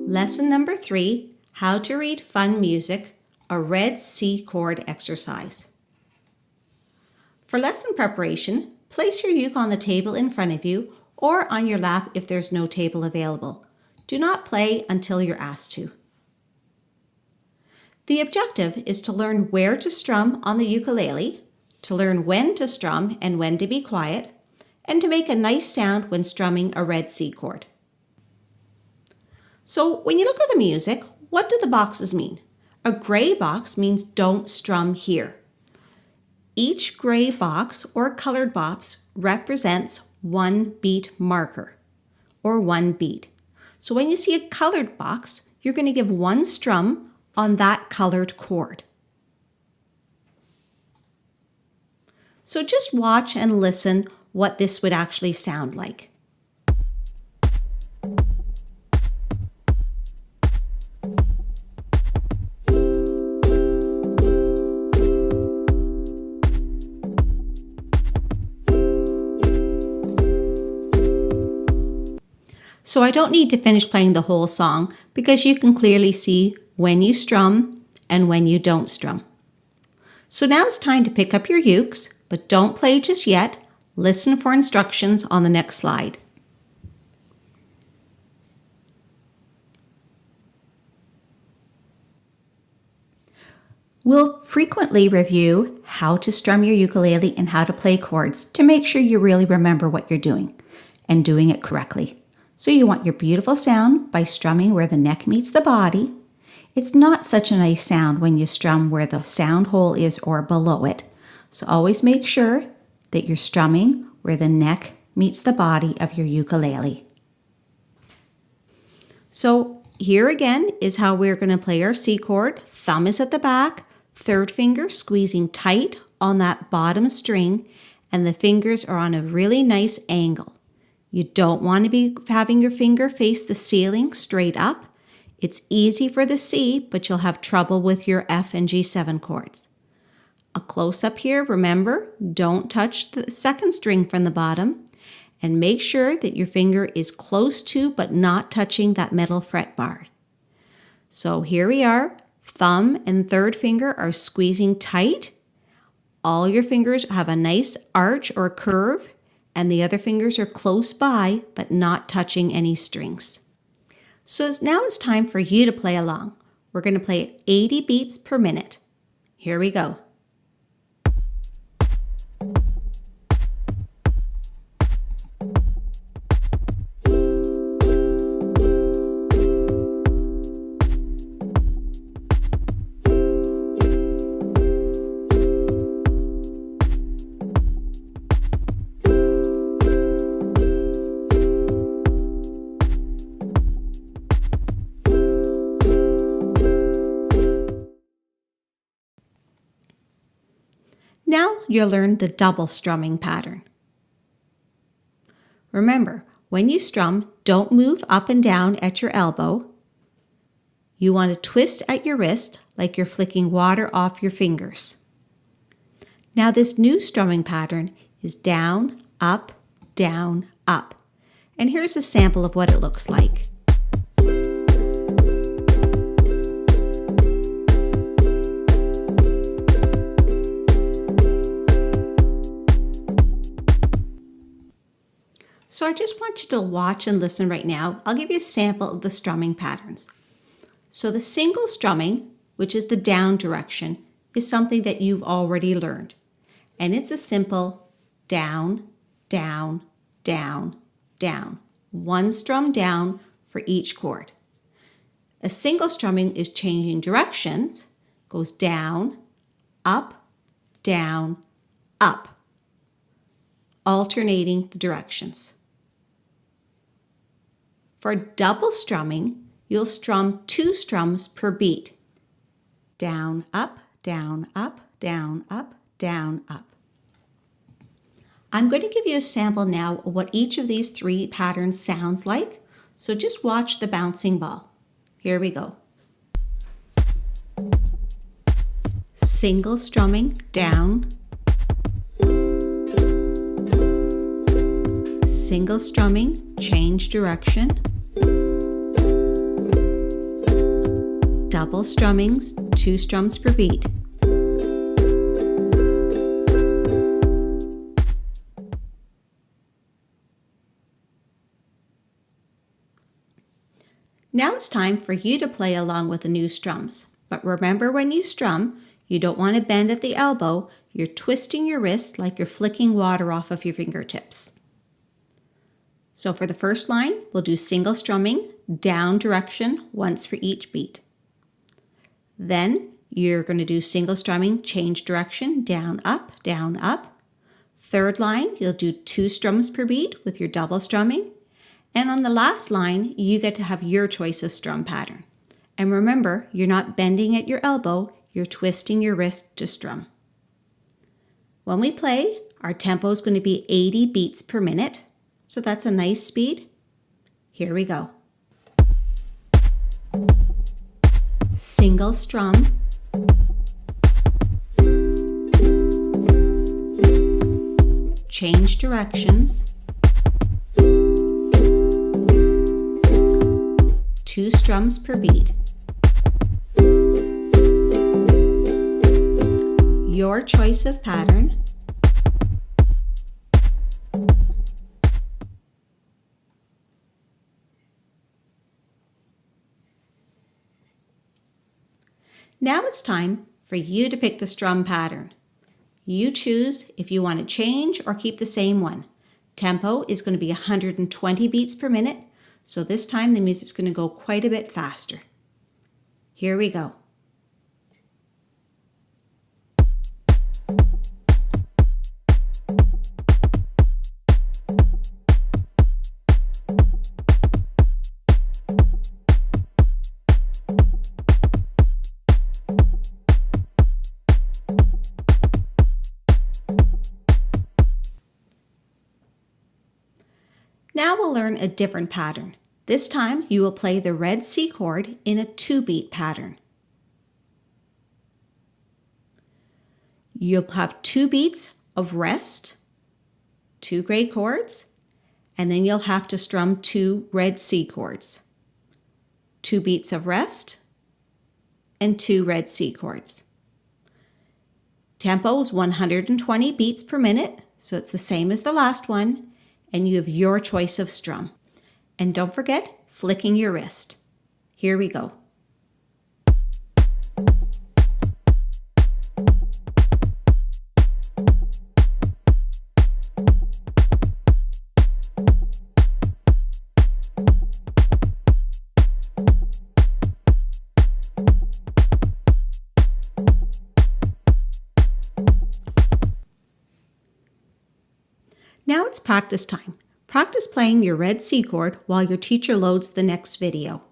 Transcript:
Lesson number 3, How to Read Fun Music, a red C chord exercise. For lesson preparation, place your uke on the table in front of you or on your lap if there's no table available. Do not play until you're asked to. The objective is to learn where to strum on the ukulele, to learn when to strum and when to be quiet, and to make a nice sound when strumming a red C chord. So when you look at the music, what do the boxes mean? A gray box means don't strum here. Each gray box or colored box represents one beat marker or one beat. So when you see a colored box, you're going to give one strum on that colored chord. So just watch and listen what this would actually sound like. So I don't need to finish playing the whole song because you can clearly see when you strum and when you don't strum. So now it's time to pick up your ukes, but don't play just yet. Listen for instructions on the next slide. We'll frequently review how to strum your ukulele and how to play chords to make sure you really remember what you're doing and doing it correctly. So you want your beautiful sound by strumming where the neck meets the body. It's not such a nice sound when you strum where the sound hole is or below it. So always make sure that you're strumming where the neck meets the body of your ukulele. So here again is how we're going to play our C chord. Thumb is at the back, third finger squeezing tight on that bottom string, and the fingers are on a really nice angle. You don't want to be having your finger face the ceiling straight up. It's easy for the C, but you'll have trouble with your F and G7 chords. A close-up here, remember, don't touch the second string from the bottom, and make sure that your finger is close to but not touching that middle fret bar. So here we are, thumb and third finger are squeezing tight. All your fingers have a nice arch or curve, and the other fingers are close by but not touching any strings. So now it's time for you to play along. We're going to play at 80 beats per minute. Here we go. Now you'll learn the double strumming pattern. Remember, when you strum, don't move up and down at your elbow. You want to twist at your wrist like you're flicking water off your fingers. Now this new strumming pattern is down, up, down, up. And here's a sample of what it looks like. So I just want you to watch and listen right now. I'll give you a sample of the strumming patterns. So the single strumming, which is the down direction, is something that you've already learned. And it's a simple down, down, down, down. One strum down for each chord. A single strumming is changing directions, goes down, up, alternating the directions. For double strumming, you'll strum 2 strums per beat. Down, up, down, up, down, up, down, up. I'm going to give you a sample now of what each of these 3 patterns sounds like. So just watch the bouncing ball. Here we go. Single strumming, down. Single strumming, change direction. double strummings, 2 strums per beat. Now it's time for you to play along with the new strums. But remember, when you strum, you don't want to bend at the elbow. You're twisting your wrist like you're flicking water off of your fingertips. So for the first line, we'll do single strumming, down direction, once for each beat. Then you're going to do single strumming, change direction, down, up, down, up. Third line, you'll do 2 strums per beat with your double strumming. And on the last line, you get to have your choice of strum pattern. And remember, you're not bending at your elbow, you're twisting your wrist to strum. When we play, our tempo is going to be 80 beats per minute. So that's a nice speed. Here we go. Single strum. Change directions. 2 strums per beat. Your choice of pattern. Now it's time for you to pick the strum pattern. You choose if you want to change or keep the same one. Tempo is going to be 120 beats per minute. So this time the music's going to go quite a bit faster. Here we go. Now we'll learn a different pattern. This time you will play the red C chord in a 2-beat pattern. You'll have 2 beats of rest, 2 gray chords, and then you'll have to strum 2 red C chords. 2 beats of rest and 2 red C chords. Tempo is 120 beats per minute, so it's the same as the last one. And you have your choice of strum. And don't forget, flicking your wrist. Here we go. Now it's practice time. Practice playing your red C chord while your teacher loads the next video.